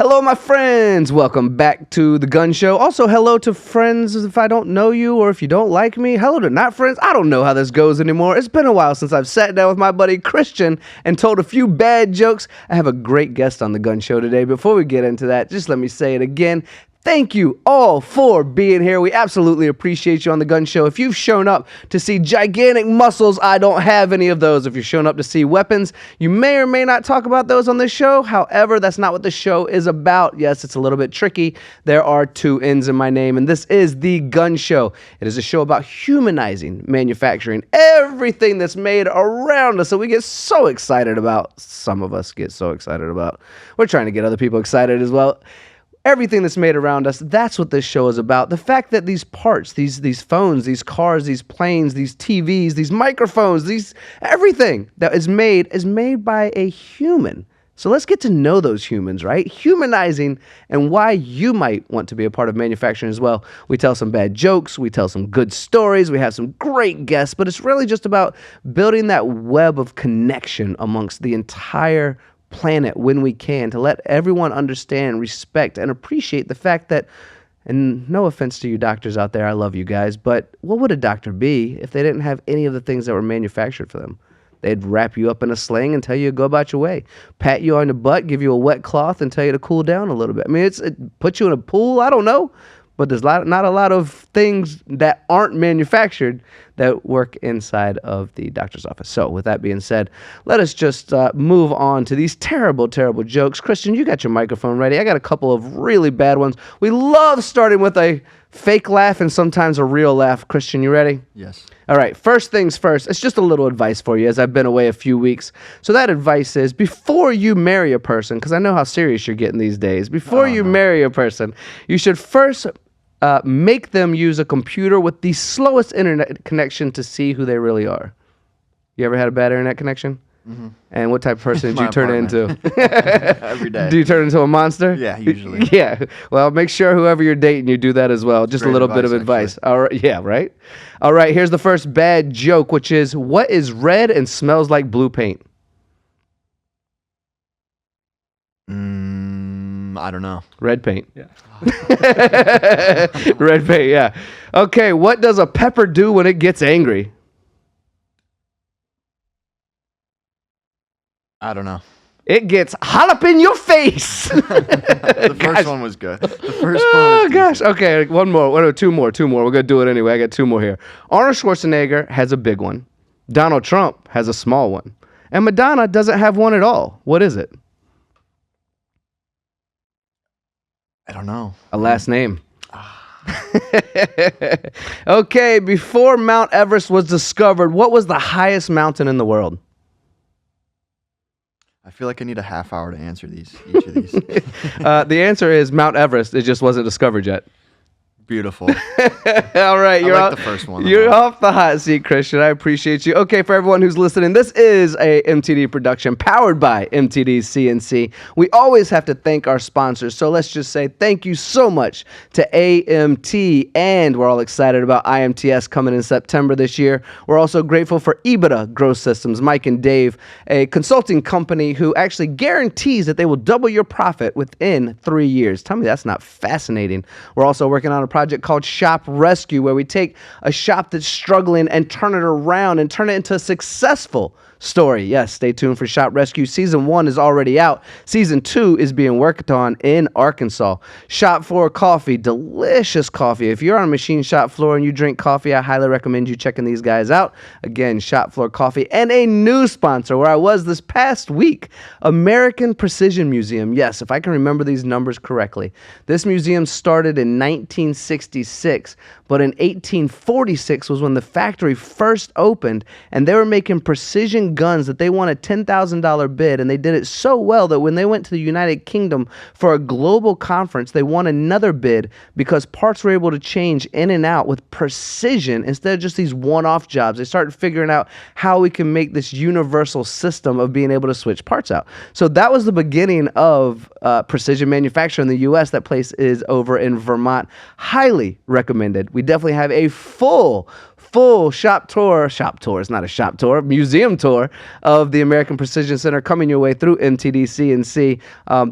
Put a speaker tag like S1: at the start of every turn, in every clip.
S1: Hello, my friends. Welcome back to the Gunn Show. Also, hello to friends if I don't know you or if you don't like me. Hello to not friends. I don't know how this goes anymore. It's been a while since I've sat down with my buddy Christian and told a few bad jokes. I have a great guest on the Gunn Show today. Before we get into that, just let me say it again. Thank you all for being here. We absolutely appreciate you on the Gunn Show. If you've shown up to see gigantic muscles, I don't have any of those. If you're showing up to see weapons, you may or may not talk about those on this show. However, that's not what the show is about. Yes, it's a little bit tricky. There are two N's in my name, and this is the Gunn Show. It is a show about humanizing manufacturing, everything that's made around us that we get so excited about. Some of us get so excited about. We're trying to get other people excited as well. Everything that's made around us, that's what this show is about. The fact that these parts, these phones, these cars, these planes, these TVs, these microphones, everything that is made by a human. So let's get to know those humans, right? Humanizing and why you might want to be a part of manufacturing as well. We tell some bad jokes, we tell some good stories, we have some great guests, but it's really just about building that web of connection amongst the entire planet when we can, to let everyone understand, respect, and appreciate the fact that, and no offense to you doctors out there, I love you guys, but what would a doctor be if they didn't have any of the things that were manufactured for them? They'd wrap you up in a sling and tell you to go about your way, pat you on the butt, give you a wet cloth, and tell you to cool down a little bit. I mean, it puts you in a pool, I don't know, but there's not a lot of things that aren't manufactured that work inside of the doctor's office. So with that being said, let us just move on to these terrible, terrible jokes. Christian, you got your microphone ready. I got a couple of really bad ones. We love starting with a fake laugh and sometimes a real laugh. Christian, you ready?
S2: Yes.
S1: All right, first things first. It's just a little advice for you as I've been away a few weeks. So that advice is before you marry a person, because I know how serious you're getting these days, before you marry a person, you should first make them use a computer with the slowest internet connection to see who they really are. You ever had a bad internet connection? Mm-hmm. And what type of person did you turn into?
S2: Every day.
S1: Do you turn into a monster?
S2: Yeah, usually.
S1: Yeah. Well, make sure whoever you're dating, you do that as well. Just
S2: Great
S1: a little bit of advice.
S2: actually.
S1: All right. Yeah, right? All right, here's the first bad joke, which is, what is red and smells like blue paint?
S2: I don't know.
S1: Red paint. Yeah. Red paint, yeah. Okay, what does a pepper do when it gets angry?
S2: I don't know.
S1: It gets up in your face.
S2: The first one was good. The first one was
S1: Oh,
S2: decent.
S1: gosh. Okay, two more. We're going to do it anyway. I got two more here. Arnold Schwarzenegger has a big one. Donald Trump has a small one. And Madonna doesn't have one at all. What is it?
S2: I don't know.
S1: A last name. Okay, before Mount Everest was discovered, what was the highest mountain in the world?
S2: I feel like I need a half hour to answer each of these.
S1: The answer is Mount Everest. It just wasn't discovered yet.
S2: Beautiful.
S1: All right,
S2: I like the first one.
S1: You're off the hot seat, Christian. I appreciate you. Okay, for everyone who's listening, this is a MTD production powered by MTDCNC. We always have to thank our sponsors, so let's just say thank you so much to AMT, and we're all excited about IMTS coming in September this year. We're also grateful for EBITDA Growth Systems, Mike and Dave, a consulting company who actually guarantees that they will double your profit within 3 years. Tell me that's not fascinating. We're also working on a project called Shop Rescue, where we take a shop that's struggling and turn it around and turn it into a successful story. Yes, stay tuned for Shop Rescue. Season 1 is already out. Season 2 is being worked on in Arkansas. Shop Floor Coffee, delicious coffee. If you're on a machine shop floor and you drink coffee, I highly recommend you checking these guys out. Again, Shop Floor Coffee. And a new sponsor where I was this past week, American Precision Museum. Yes, if I can remember these numbers correctly. This museum started in 1966, but in 1846 was when the factory first opened, and they were making precision guns that they won a $10,000 bid, and they did it so well that when they went to the United Kingdom for a global conference, they won another bid because parts were able to change in and out with precision instead of just these one-off jobs. They started figuring out how we can make this universal system of being able to switch parts out. So that was the beginning of precision manufacturing in the U.S. That place is over in Vermont. Highly recommended. We definitely have a full full shop tour, it's not a shop tour, museum tour of the American Precision Center coming your way through MTDCNC.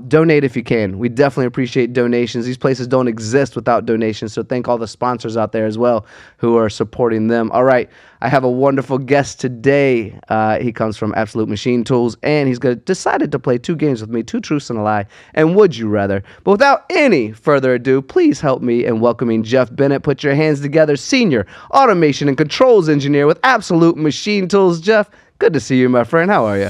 S1: Donate if you can. We definitely appreciate donations. These places don't exist without donations, so thank all the sponsors out there as well who are supporting them. All right, I have a wonderful guest today. He comes from Absolute Machine Tools, and he's decided to play 2 games with me, 2 truths and a lie, and would you rather. But without any further ado, please help me in welcoming Jeff Bennett. Put your hands together, Senior Automation and Controls Engineer with Absolute Machine Tools. Jeff, good to see you, my friend. How are you?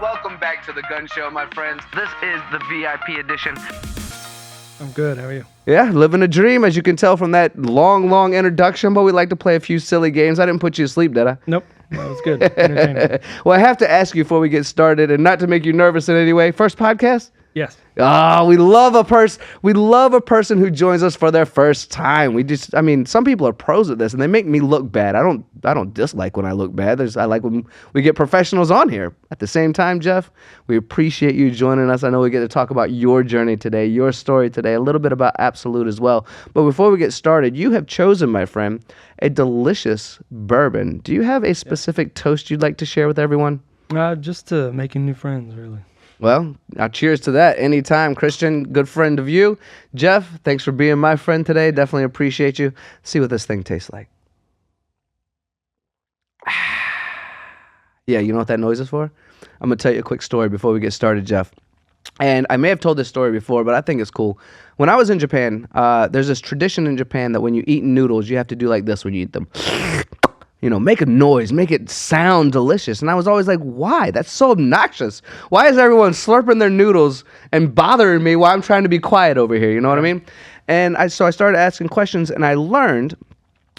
S1: Welcome back to the Gunn Show, my friends. This is the VIP edition.
S3: I'm good. How are you?
S1: Yeah, living a dream, as you can tell from that long introduction, but we like to play a few silly games. I didn't put you to sleep, did I?
S3: Nope. That was good. Entertaining.
S1: Well, I have to ask you before we get started, and not to make you nervous in any way, first podcast?
S3: Yes.
S1: Oh, we love a person who joins us for their first time. Some people are pros at this and they make me look bad. I don't dislike when I look bad. I like when we get professionals on here. At the same time, Jeff, we appreciate you joining us. I know we get to talk about your journey today, your story today, a little bit about Absolute as well. But before we get started, you have chosen, my friend, a delicious bourbon. Do you have a specific toast you'd like to share with everyone?
S3: Just to making new friends, really.
S1: Well, cheers to that. Anytime, Christian, good friend of you. Jeff, thanks for being my friend today. Definitely appreciate you. See what this thing tastes like. Yeah, you know what that noise is for? I'm going to tell you a quick story before we get started, Jeff. And I may have told this story before, but I think it's cool. When I was in Japan, there's this tradition in Japan that when you eat noodles, you have to do like this when you eat them. Make a noise, make it sound delicious. And I was always like, why? That's so obnoxious. Why is everyone slurping their noodles and bothering me while I'm trying to be quiet over here? You know what I mean? And so I started asking questions, and I learned,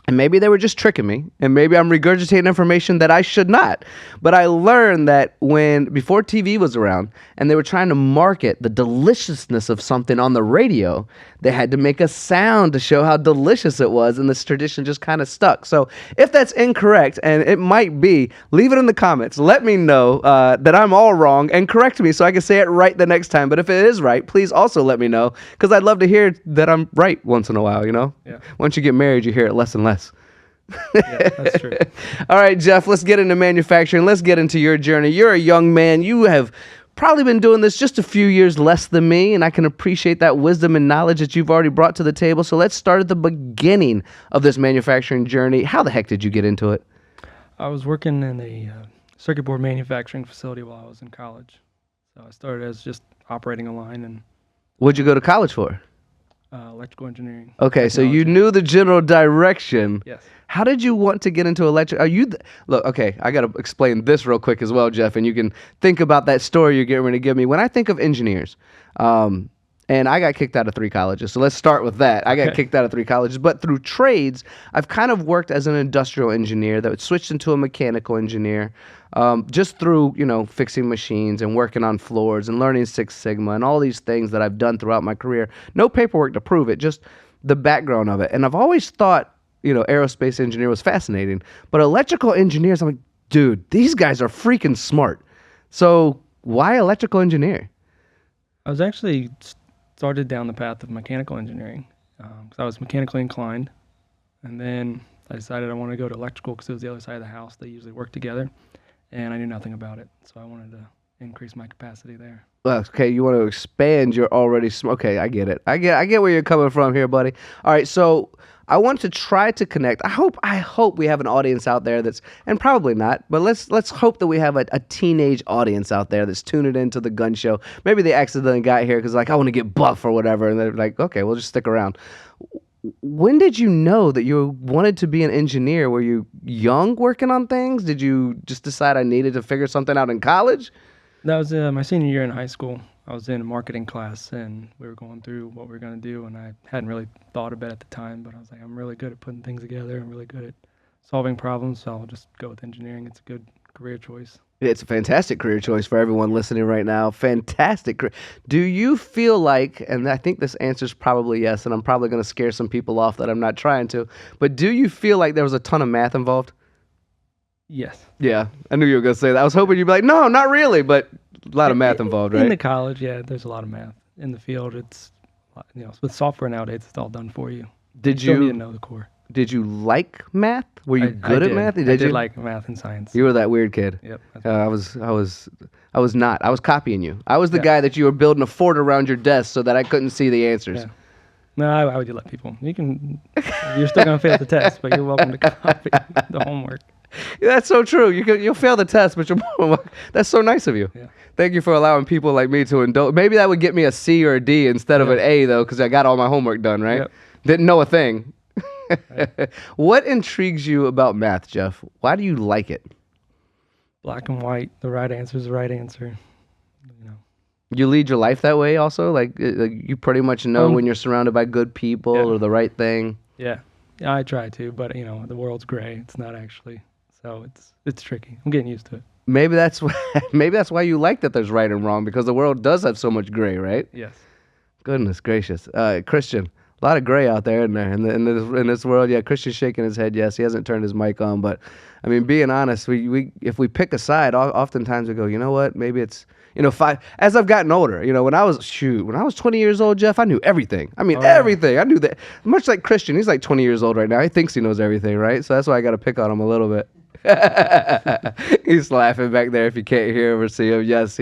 S1: and maybe they were just tricking me, and maybe I'm regurgitating information that I should not. But I learned that before TV was around, and they were trying to market the deliciousness of something on the radio, they had to make a sound to show how delicious it was, and this tradition just kind of stuck. So if that's incorrect, and it might be, leave it in the comments. Let me know that I'm all wrong, and correct me so I can say it right the next time. But if it is right, please also let me know, because I'd love to hear that I'm right once in a while, Yeah. Once you get married, you hear it less and less.
S3: Yeah, that's true.
S1: All right, Jeff, let's get into manufacturing. Let's get into your journey. You're a young man. You have probably been doing this just a few years less than me, and I can appreciate that wisdom and knowledge that you've already brought to the table. So let's start at the beginning of this manufacturing journey. How the heck did you get into it?
S3: I was working in a circuit board manufacturing facility while I was in college. So I started as just operating a line and
S1: What'd you go to college for?
S3: electrical engineering.
S1: Okay, so you knew the general direction.
S3: Yes.
S1: How did you want to get into electric? Look, okay, I got to explain this real quick as well, Jeff, and you can think about that story you're getting ready to give me. When I think of engineers, and I got kicked out of 3 colleges, so let's start with that. I got kicked out of 3 colleges, but through trades, I've kind of worked as an industrial engineer that switched into a mechanical engineer, just through, fixing machines and working on floors and learning Six Sigma and all these things that I've done throughout my career. No paperwork to prove it, just the background of it. And I've always thought, aerospace engineer was fascinating, but electrical engineers, I'm like, dude, these guys are freaking smart. So why electrical engineer?
S3: I was actually started down the path of mechanical engineering because I was mechanically inclined. And then I decided I wanted to go to electrical because it was the other side of the house. They usually work together, and I knew nothing about it. So I wanted to increase my capacity there.
S1: Well, okay, you want to expand your already okay, I get it. I get where you're coming from here, buddy. All right, so I want to try to connect. I hope we have an audience out there and probably not, but let's hope that we have a teenage audience out there that's tuning into the Gunn Show. Maybe they accidentally got here because I want to get buff or whatever, and they're like, okay, we'll just stick around. When did you know that you wanted to be an engineer? Were you young working on things? Did you just decide I needed to figure something out in college?
S3: That was my senior year in high school. I was in a marketing class, and we were going through what we were going to do, and I hadn't really thought of it at the time, but I was like, I'm really good at putting things together. I'm really good at solving problems, so I'll just go with engineering. It's a good career choice.
S1: It's a fantastic career choice for everyone listening right now. Fantastic. Do you feel like, and I think this answer is probably yes, and I'm probably going to scare some people off that I'm not trying to, but do you feel like there was a ton of math involved?
S3: Yes.
S1: Yeah, I knew you were going to say that. I was hoping you'd be like, no, not really, but a lot of math involved, right?
S3: In the college, yeah, there's a lot of math. In the field, it's, with software nowadays, it's all done for you.
S1: Did
S3: You
S1: you
S3: don't need to know the core.
S1: Did you like math? Were you
S3: I
S1: good at
S3: did.
S1: math?
S3: I did
S1: you?
S3: like math and science.
S1: You were that weird kid.
S3: Yep. that's
S1: I was not. I was copying you. I was the
S3: Yeah.
S1: guy that you were building a fort around your desk so that I couldn't see the answers.
S3: Yeah. No, I would let people. You can. You're still gonna fail the test, but you're welcome to copy the homework.
S1: Yeah, that's so true. You'll fail the test, but that's so nice of you.
S3: Yeah.
S1: Thank you for allowing people like me to indulge. Maybe that would get me a C or a D instead of an A though, because I got all my homework done. Right?
S3: Yep.
S1: Didn't know a thing.
S3: Right.
S1: What intrigues you about math, Jeff? Why do you like it?
S3: Black and white. The right answer is the right answer. You know.
S1: You lead your life that way also? Like you pretty much know when you're surrounded by good people
S3: Yeah.
S1: or the right thing?
S3: Yeah. Yeah, I try to, but the world's gray. It's not actually. So it's tricky. I'm getting used to it.
S1: Maybe that's why you like that there's right and wrong, because the world does have so much gray, right?
S3: Yes.
S1: Goodness gracious. Christian, a lot of gray out there in this world. Yeah, Christian's shaking his head. Yes, he hasn't turned his mic on, but I mean, being honest, we if we pick a side, oftentimes we go, you know what? Maybe it's as I've gotten older, when I was 20 years old, Jeff, I knew everything. I mean, everything. I knew that. Much like Christian, he's like 20 years old right now. He thinks he knows everything, right? So that's why I got to pick on him a little bit. He's laughing back there if you can't hear him or see him. Yes,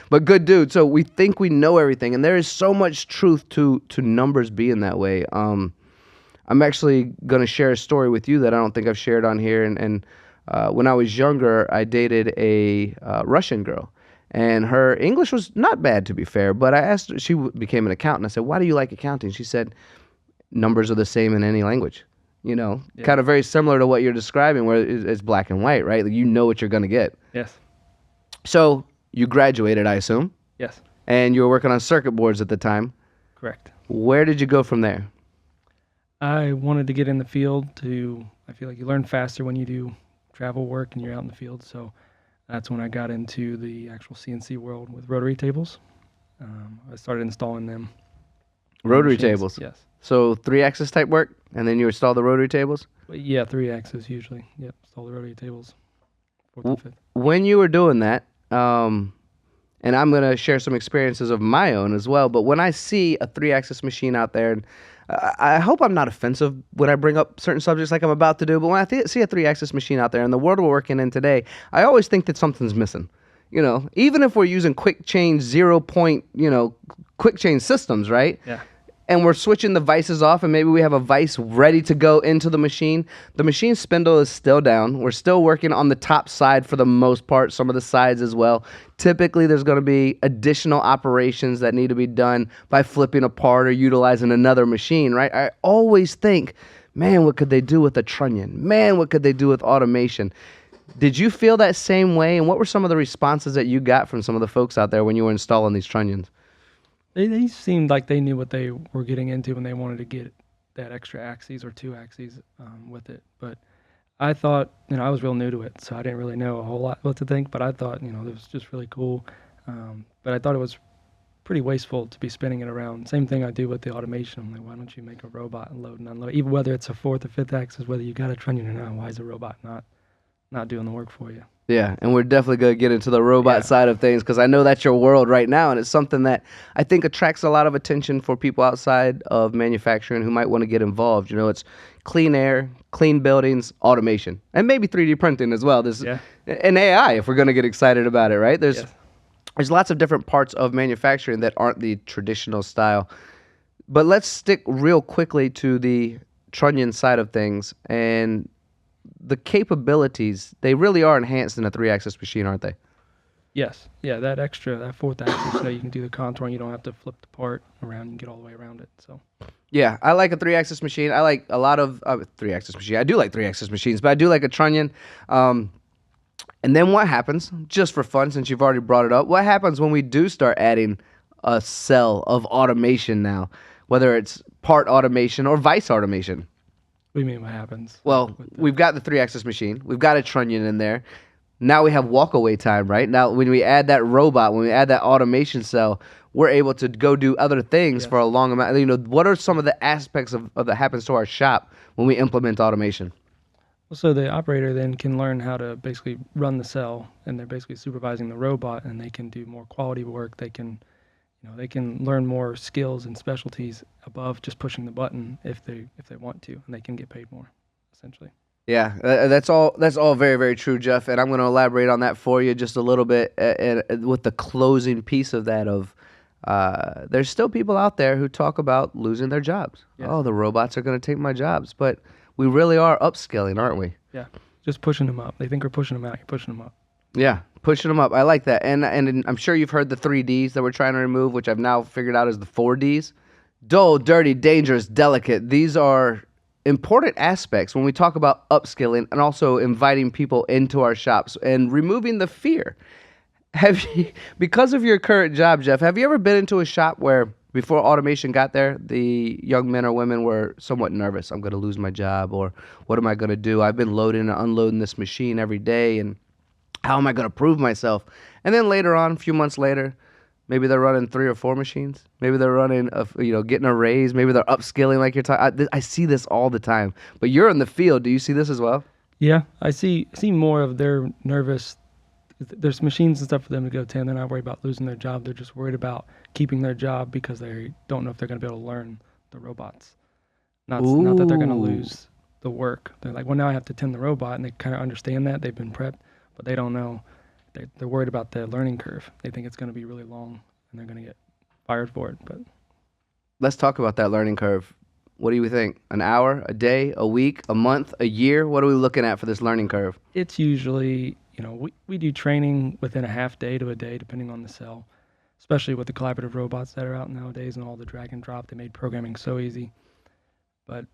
S1: but good dude. So we think we know everything, and there is so much truth to numbers being that way. I'm actually going to share a story with you that I don't think I've shared on here. And when I was younger, I dated a Russian girl. And her English was not bad, to be fair, but I asked her, she became an accountant. I said, why do you like accounting? She said, numbers are the same in any language. Kind of very similar to what you're describing, where it's black and white, right? Like, you know what you're going to get.
S3: Yes.
S1: So you graduated, I assume,
S3: Yes.
S1: and you were working on circuit boards at the time.
S3: Correct.
S1: Where did you go from there?
S3: I wanted to get in the field I feel like you learn faster when you do travel work and you're out in the field. So that's when I got into the actual CNC world with rotary tables. I started installing them.
S1: Rotary
S3: Machines.
S1: tables.
S3: Yes.
S1: So 3-axis type work, and then you install the rotary tables?
S3: But yeah, 3-axis usually. Yep. Install the rotary tables. 4th and 5th.
S1: When you were doing that, and I'm going to share some experiences of my own as well, but when I see a 3-axis machine out there, and I hope I'm not offensive when I bring up certain subjects like I'm about to do, but when I see a 3-axis machine out there in the world we're working in today, I always think that something's missing. Even if we're using quick change 0-point, quick change systems, right?
S3: Yeah.
S1: And we're switching the vices off, and maybe we have a vice ready to go into the machine spindle is still down. We're still working on the top side for the most part, some of the sides as well. Typically, there's going to be additional operations that need to be done by flipping apart or utilizing another machine, right? I always think, man, what could they do with a trunnion? Man, what could they do with automation? Did you feel that same way? And what were some of the responses that you got from some of the folks out there when you were installing these trunnions?
S3: They seemed like they knew what they were getting into when they wanted to get that extra axes or 2 axes with it. But I thought, I was real new to it, so I didn't really know a whole lot what to think. But I thought, it was just really cool. But I thought it was pretty wasteful to be spinning it around. Same thing I do with the automation. I'm like, why don't you make a robot and load and unload? Even whether it's a 4th or 5th axis, whether you got a trunnion or not, why is a robot not doing the work for you?
S1: Yeah, and we're definitely going to get into the robot side of things, because I know that's your world right now, and it's something that I think attracts a lot of attention for people outside of manufacturing who might want to get involved. It's clean air, clean buildings, automation, and maybe 3D printing as well. And AI, if we're going to get excited about it, right? There's lots of different parts of manufacturing that aren't the traditional style. But let's stick real quickly to the trunnion side of things, and the capabilities, they really are enhanced in a 3-axis machine, aren't they?
S3: Yes. Yeah, that 4th axis, so you can do the contour and you don't have to flip the part around and get all the way around it. So.
S1: Yeah, I like a 3-axis machine. I like a lot of 3-axis machine. I do like 3-axis machines, but I do like a trunnion. And then what happens, just for fun, since you've already brought it up, what happens when we do start adding a cell of automation now, whether it's part automation or vice automation?
S3: What do you mean what happens?
S1: Well, we've got the 3-axis machine. We've got a trunnion in there. Now we have walkaway time, right? Now when we add that robot, when we add that automation cell, we're able to go do other things for a long amount. What are some of the aspects of that happens to our shop when we implement automation?
S3: So the operator then can learn how to basically run the cell, and they're basically supervising the robot, and they can do more quality work. They can learn more skills and specialties above just pushing the button if they want to, and they can get paid more. essentially.
S1: Yeah, that's all. That's all very, very true, Jeff. And I'm going to elaborate on that for you just a little bit, and with the closing piece of that. There's still people out there who talk about losing their jobs.
S3: Yes.
S1: Oh, the robots are going to take my jobs, but we really are upskilling, aren't we?
S3: Yeah, just pushing them up. They think we're pushing them out. You're pushing them up.
S1: Yeah, pushing them up. I like that. And I'm sure you've heard the 3Ds that we're trying to remove, which I've now figured out is the 4Ds. Dull, dirty, dangerous, delicate. These are important aspects when we talk about upskilling and also inviting people into our shops and removing the fear. Have you, because of your current job, Jeff, have you ever been into a shop where before automation got there, the young men or women were somewhat nervous? I'm going to lose my job, or what am I going to do? I've been loading and unloading this machine every day, and how am I going to prove myself? And then later on, a few months later, maybe they're running 3 or 4 machines. Maybe they're running, getting a raise. Maybe they're upskilling like you're talking. I see this all the time. But you're in the field. Do you see this as well?
S3: Yeah, I see more of their nervous. There's machines and stuff for them to go to, and they're not worried about losing their job. They're just worried about keeping their job because they don't know if they're going to be able to learn the robots. Not that they're going to lose the work. They're like, well, now I have to tend the robot, and they kind of understand that. They've been prepped, but they don't know. They're worried about the learning curve. They think it's going to be really long, and they're going to get fired for it. But
S1: let's talk about that learning curve. What do you think? An hour, a day, a week, a month, a year? What are we looking at for this learning curve?
S3: it's usually, we do training within a half day to a day, depending on the cell, especially with the collaborative robots that are out nowadays and all the drag and drop. They made programming so easy. But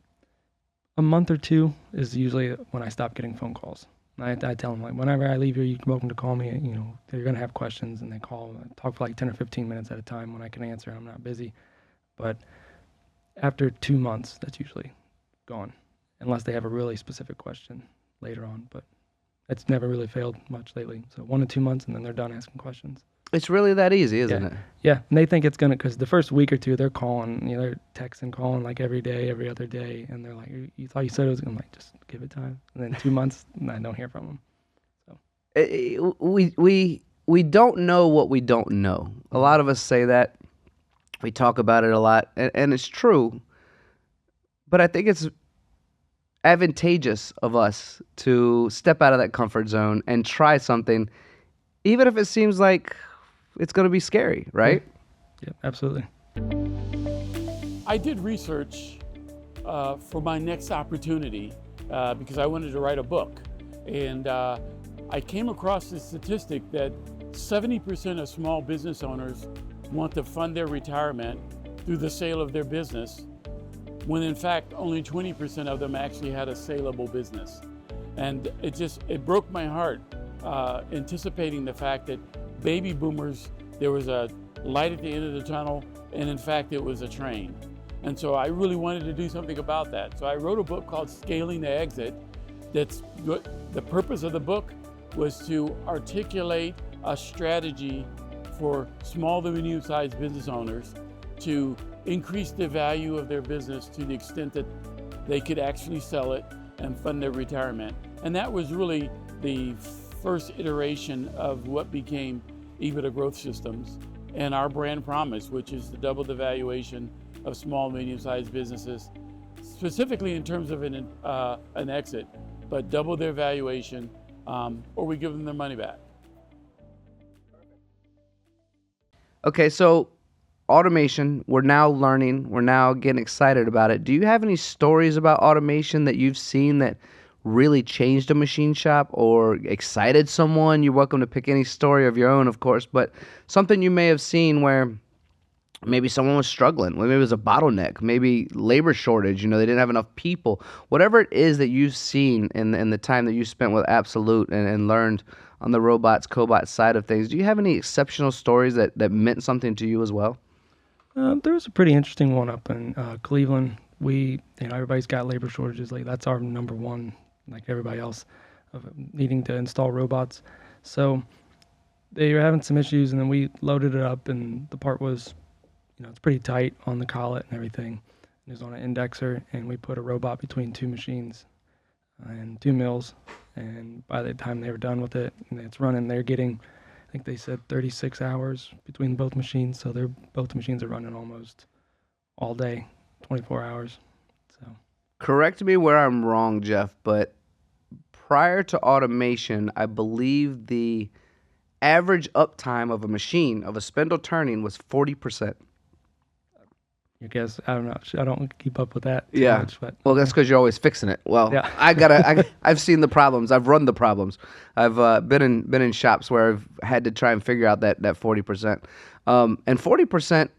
S3: a month or 2 is usually when I stop getting phone calls. I tell them, like, whenever I leave here, you're welcome to call me. They're going to have questions, and they call. I talk for like 10 or 15 minutes at a time when I can answer. I'm not busy. But after 2 months, that's usually gone, unless they have a really specific question later on. But it's never really failed much lately. So 1 to 2 months, and then they're done asking questions.
S1: It's really that easy, isn't it?
S3: Yeah, and they think it's going to, because the first week or 2, they're calling, they're texting, calling like every day, every other day, and they're like, you thought you said it was, I'm like, just give it time. And then 2 months, and I don't hear from them.
S1: We don't know what we don't know. A lot of us say that. We talk about it a lot, and it's true. But I think it's advantageous of us to step out of that comfort zone and try something, even if it seems like it's going to be scary, right?
S3: Yeah, absolutely.
S4: I did research for my next opportunity because I wanted to write a book. And I came across this statistic that 70% of small business owners want to fund their retirement through the sale of their business, when in fact only 20% of them actually had a saleable business. And it broke my heart anticipating the fact that baby boomers, there was a light at the end of the tunnel, and in fact it was a train. And so I really wanted to do something about that. So I wrote a book called Scaling the Exit. The purpose of the book was to articulate a strategy for small to medium-sized business owners to increase the value of their business to the extent that they could actually sell it and fund their retirement. And that was really the first iteration of what became EBITDA Growth Systems and our brand promise, which is to double the valuation of small, medium-sized businesses, specifically in terms of an exit, but double their valuation, or we give them their money back.
S1: Okay, so automation, we're now learning, we're now getting excited about it. Do you have any stories about automation that you've seen that really changed a machine shop or excited someone? You're welcome to pick any story of your own, of course, but something you may have seen where maybe someone was struggling, maybe it was a bottleneck, maybe labor shortage, they didn't have enough people. Whatever it is that you've seen in the time that you spent with Absolute and learned on the robots, cobots side of things, do you have any exceptional stories that meant something to you as well?
S3: There was a pretty interesting one up in Cleveland. Everybody's got labor shortages. Like, that's our number one, like everybody else, of needing to install robots. So they were having some issues, and then we loaded it up, and the part was, it's pretty tight on the collet and everything. It was on an indexer, and we put a robot between 2 machines and 2 mills. And by the time they were done with it and it's running, they're getting, I think they said 36 hours between both machines. So both machines are running almost all day, 24 hours. So
S1: Correct me where I'm wrong, Jeff, but prior to automation, I believe the average uptime of a machine, of a spindle turning, was 40%.
S3: I guess I don't know. I don't keep up with that too
S1: Yeah.
S3: much, but
S1: Well, that's because you're always fixing it. Well,
S3: Yeah.
S1: I've seen the problems. I've run the problems. I've been in shops where I've had to try and figure out that 40%. And 40%,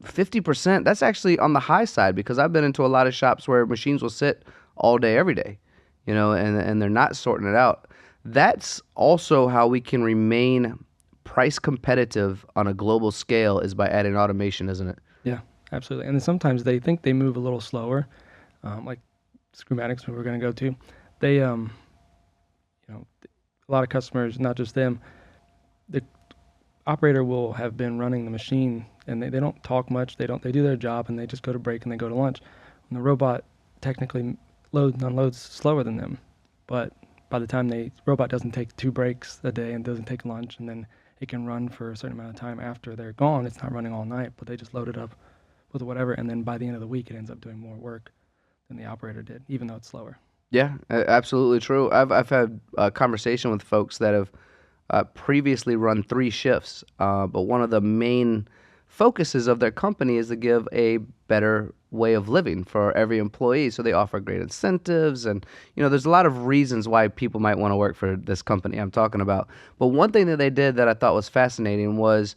S1: 50%, that's actually on the high side, because I've been into a lot of shops where machines will sit all day, every day, and they're not sorting it out. That's also how we can remain price competitive on a global scale, is by adding automation, isn't it?
S3: yeah, absolutely. And then sometimes they think they move a little slower, like Screwmatics, who we're going to go to. They, a lot of customers, not just them, the operator will have been running the machine, and they don't talk much. They do their job, and they just go to break and they go to lunch. And the robot technically loads and unloads slower than them, but by the time robot doesn't take 2 breaks a day and doesn't take lunch, and then it can run for a certain amount of time after they're gone. It's not running all night, but they just load it up with whatever, and then by the end of the week, it ends up doing more work than the operator did, even though it's slower.
S1: Yeah, absolutely true. I've had a conversation with folks that have previously run 3 shifts, but one of the main focuses of their company is to give a better way of living for every employee. So they offer great incentives, and there's a lot of reasons why people might want to work for this company I'm talking about. But one thing that they did that I thought was fascinating was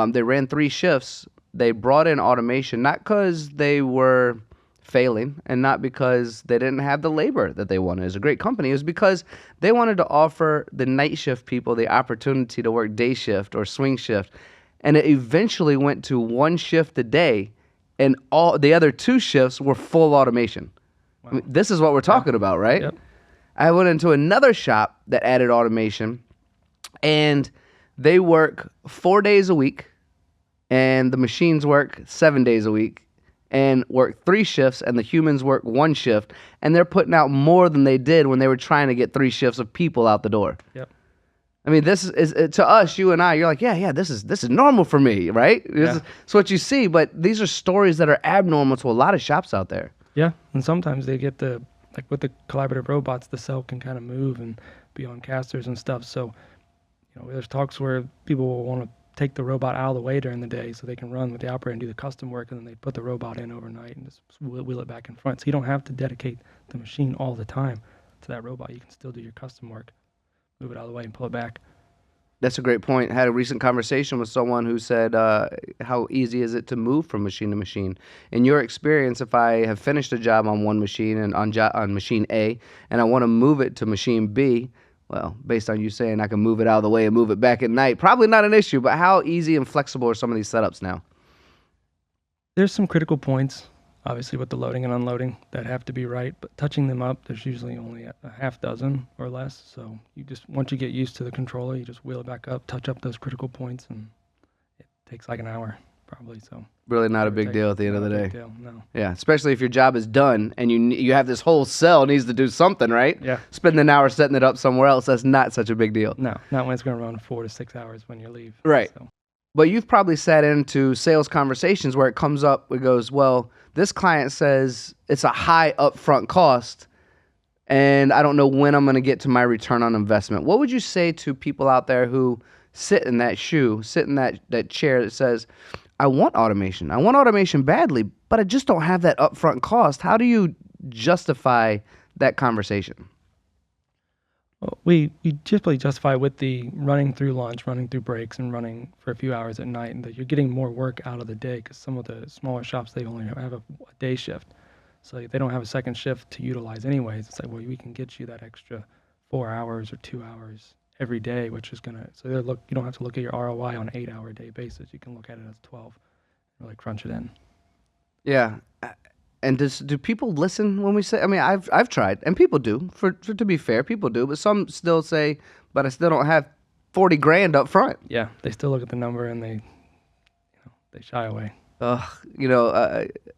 S1: they ran 3 shifts. They brought in automation, not because they were failing and not because they didn't have the labor that they wanted. It was a great company. It was because they wanted to offer the night shift people the opportunity to work day shift or swing shift. And it eventually went to 1 shift a day, and all the other 2 shifts were full automation.
S3: Wow.
S1: I mean, this is what we're talking about, right?
S3: Yep.
S1: I went into another shop that added automation, and they work 4 days a week, and the machines work 7 days a week, and work 3 shifts, and the humans work 1 shift, and they're putting out more than they did when they were trying to get 3 shifts of people out the door.
S3: Yep.
S1: I mean, this is to us, you and I. You're like, yeah, this is normal for me, right? It's what you see, but these are stories that are abnormal to a lot of shops out there.
S3: Yeah, and sometimes they get with the collaborative robots, the cell can kind of move and be on casters and stuff. So, there's talks where people will want to take the robot out of the way during the day so they can run with the operator and do the custom work, and then they put the robot in overnight and just wheel it back in front. So you don't have to dedicate the machine all the time to that robot. You can still do your custom work, move it out of the way and pull it back.
S1: That's a great point. I had a recent conversation with someone who said, how easy is it to move from machine to machine? In your experience, if I have finished a job on one machine and on machine A, and I want to move it to machine B, well, based on you saying I can move it out of the way and move it back at night, probably not an issue, but how easy and flexible are some of these setups now?
S3: There's some critical points, obviously, with the loading and unloading that have to be right, but touching them up, there's usually only a half dozen or less. So once you get used to the controller, you just wheel it back up, touch up those critical points, and it takes like an hour probably. So
S1: really not a big deal at the end of the day.
S3: Deal, no.
S1: Yeah, especially if your job is done and you have this whole cell needs to do something, right?
S3: Yeah.
S1: Spend an hour setting it up somewhere else, that's not such a big deal.
S3: No, not when it's going to run 4 to 6 hours when you leave.
S1: Right.
S3: So.
S1: But you've probably sat into sales conversations where it comes up, it goes, well, this client says it's a high upfront cost, and I don't know when I'm going to get to my return on investment. What would you say to people out there who sit in that chair that says, I want automation badly, but I just don't have that upfront cost? How do you justify that conversation?
S3: Well, we typically justify with the running through lunch, running through breaks, and running for a few hours at night, and that you're getting more work out of the day, because some of the smaller shops, they only have a day shift. So they don't have a second shift to utilize anyways. It's like, well, we can get you that extra 4 hours or 2 hours every day, which is so you don't have to look at your ROI on an 8-hour day basis. You can look at it as 12 and really crunch it in.
S1: Yeah. And do people listen when we say? I mean, I've tried, and people do. For to be fair, people do, but some still say, "But I still don't have $40,000 up front."
S3: Yeah, they still look at the number and they shy away.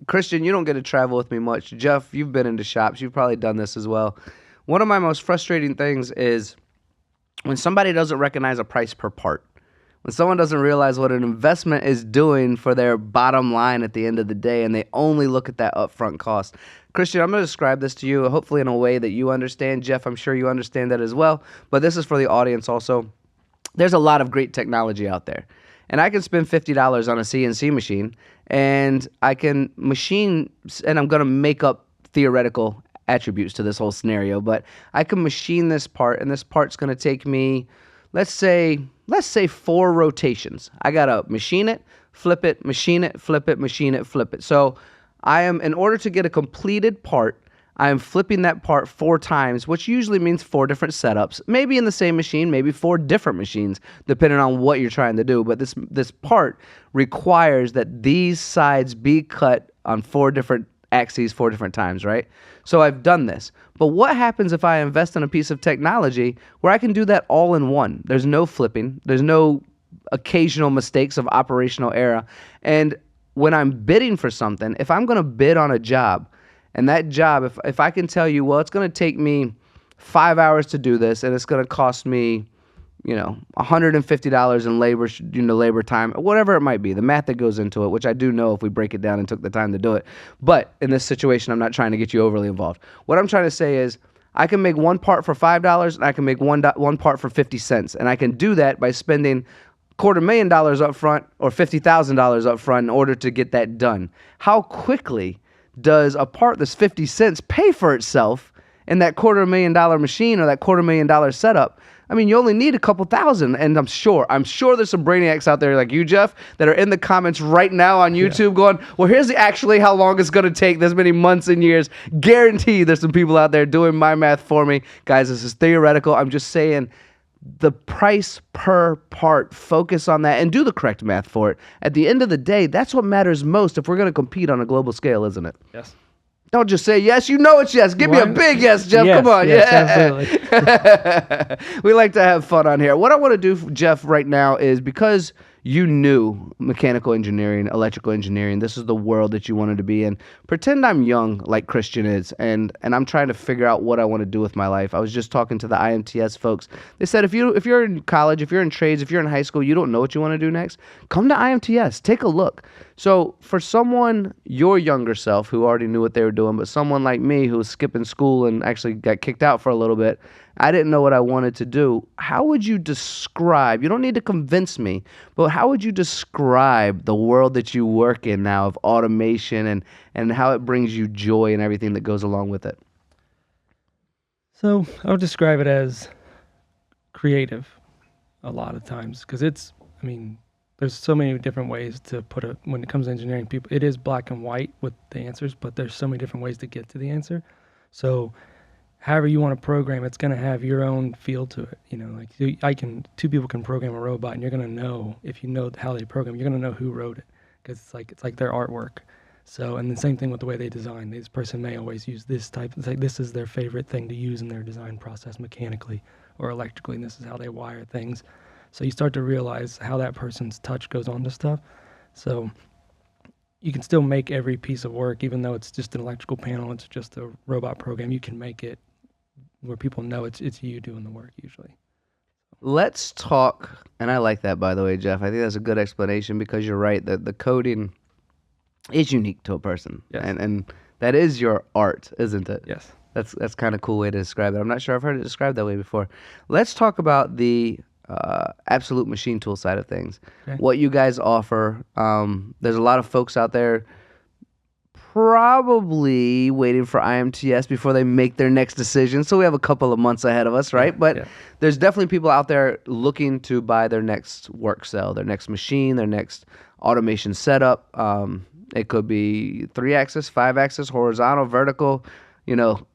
S1: Christian, you don't get to travel with me much. Jeff, you've been into shops. You've probably done this as well. One of my most frustrating things is when somebody doesn't recognize a price per part. When someone doesn't realize what an investment is doing for their bottom line at the end of the day, and they only look at that upfront cost. Christian, I'm going to describe this to you, hopefully in a way that you understand. Jeff, I'm sure you understand that as well, but this is for the audience also. There's a lot of great technology out there, and I can spend $50 on a CNC machine, and I can machine, and I'm going to make up theoretical attributes to this whole scenario, but I can machine this part, and this part's going to take me, let's say 4 rotations. I got to machine it, flip it, machine it, flip it, machine it, flip it. So in order to get a completed part, I am flipping that part 4 times, which usually means 4 different setups, maybe in the same machine, maybe 4 different machines, depending on what you're trying to do. But this part requires that these sides be cut on 4 different axes 4 different times, right? So I've done this. But what happens if I invest in a piece of technology where I can do that all in one? There's no flipping. There's no occasional mistakes of operational error. And when I'm bidding for something, if I'm going to bid on a job, and that job, if I can tell you, well, it's going to take me 5 hours to do this, and it's going to cost me, $150 in labor time, whatever it might be, the math that goes into it, which I do know if we break it down and took the time to do it. But in this situation, I'm not trying to get you overly involved. What I'm trying to say is I can make one part for $5, and I can make one part for 50 cents. And I can do that by spending $250,000 up front or $50,000 up front in order to get that done. How quickly does a part that's 50 cents pay for itself in that $250,000 machine or that $250,000 setup? I mean, you only need a couple thousand, and I'm sure there's some brainiacs out there like you, Jeff, that are in the comments right now on YouTube going, well, here's actually how long it's going to take, this many months and years. Guaranteed there's some people out there doing my math for me. Guys, this is theoretical. I'm just saying the price per part, focus on that and do the correct math for it. At the end of the day, that's what matters most if we're going to compete on a global scale, isn't it?
S3: Yes.
S1: Don't just say yes. You know it's yes. Give me a big yes, Jeff.
S3: Yes,
S1: Come on.
S3: yes,
S1: Yeah. We like to have fun on here. What I want to do, Jeff, right now is because you knew mechanical engineering, electrical engineering, this is the world that you wanted to be in. Pretend I'm young like Christian is, and I'm trying to figure out what I want to do with my life. I was just talking to the IMTS folks. They said if you're in college, if you're in trades, if you're in high school, you don't know what you want to do next, come to IMTS. Take a look. So for someone, your younger self, who already knew what they were doing, but someone like me who was skipping school and actually got kicked out for a little bit, I didn't know what I wanted to do. How would you describe, you don't need to convince me, but how would you describe the world that you work in now of automation and how it brings you joy and everything that goes along with it?
S3: So I would describe it as creative a lot of times because there's so many different ways to put it when it comes to engineering. People, it is black and white with the answers, but there's so many different ways to get to the answer. So however you want to program, it's going to have your own feel to it. Like two people can program a robot, and you're going to know, if you know how they program, you're going to know who wrote it because it's like their artwork. So, and the same thing with the way they design. This person may always use this type. It's like this is their favorite thing to use in their design process mechanically or electrically, and this is how they wire things. So you start to realize how that person's touch goes on to stuff. So you can still make every piece of work, even though it's just an electrical panel, it's just a robot program. You can make it where people know it's you doing the work usually.
S1: Let's talk, and I like that, by the way, Jeff. I think that's a good explanation because you're right, that the coding is unique to a person.
S3: Yes.
S1: And that is your art, isn't it?
S3: Yes.
S1: That's kind of a cool way to describe it. I'm not sure I've heard it described that way before. Let's talk about the absolute machine tool side of things. Okay. What you guys offer. There's a lot of folks out there probably waiting for IMTS before they make their next decision. So we have a couple of months ahead of us, right? But there's definitely people out there looking to buy their next work cell, their next machine, their next automation setup. It could be 3-axis, 5-axis, horizontal, vertical,